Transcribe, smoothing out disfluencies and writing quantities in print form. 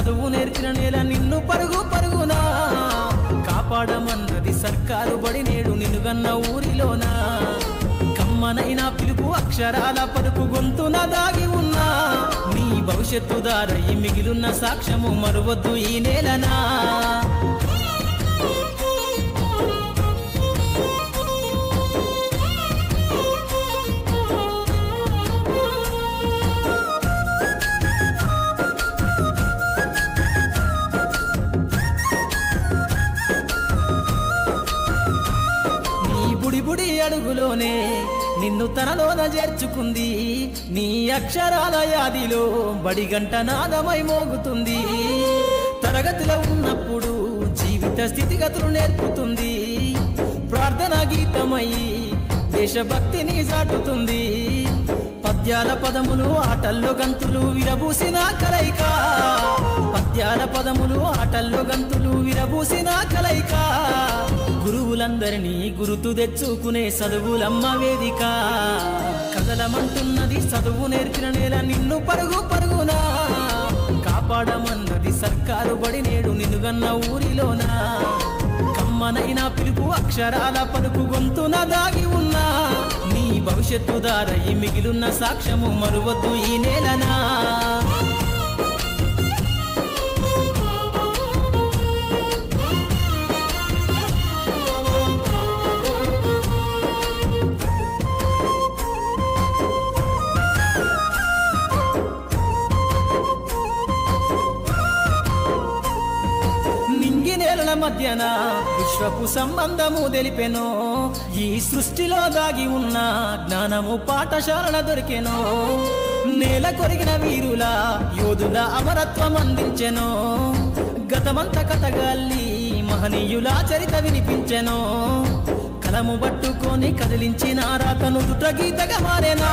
చదువు నేర్చిన నేల నిన్ను పరుగు పరుగునా కాపాడమన్నది సర్కారు బడి నేడు నిన్నుగన్న ఊరిలోనా కమ్మనైన పిలుపు అక్షరాల పలుకు గొంతున దాగి ఉన్నా నీ భవిష్యత్తు దారై మిగిలున్న సాక్ష్యము మరువద్దు ఈ నేలనా బుడి అడుగులోనే నిన్ను తనలోన చేర్చుకుంది నీ అక్షరాల యాదిలో బడిగంట నాదమై మోగుతుంది తరగతిలో ఉన్నప్పుడు జీవిత స్థితిగతులు నేర్పుతుంది ప్రార్థన గీతమై దేశభక్తిని చాటుతుంది పద్యాల పదములు ఆటల్లో గంతులు విరబూసిన కలయిక పద్యాల పదములు ఆటల్లో గంతులు విరబూసిన కలయిక గురువులందరినీ గురుతు తెచ్చుకునే చదువులమ్మ వేదిక కదలమంటున్నది చదువు నేర్చిన నేల నిన్ను పరుగు పరుగునా కాపాడమన్నది సర్కారు బడి నేడు నిన్నుగన్న ఊరిలోనా కమ్మనైన పిలుపు అక్షరాల పలుకు గొంతున దాగి ఉన్నా నీ భవిష్యత్తు దారై మిగిలున్న సాక్ష్యము మరువద్దు ఈ నేలనా నేలల మధ్యన విశ్వపు సంబంధము తెలిపెనో ఈ సృష్టిలో దాగి ఉన్న జ్ఞానము పాఠశాలల దొరికెనో నేల కొరిగిన వీరుల యోధుల అమరత్వం అందించెనో గతమంత కథగాల్లి మహనీయుల చరిత వినిపించెనో కలము పట్టుకొని కదిలించిన రాతను దుట గీతగా మారేనా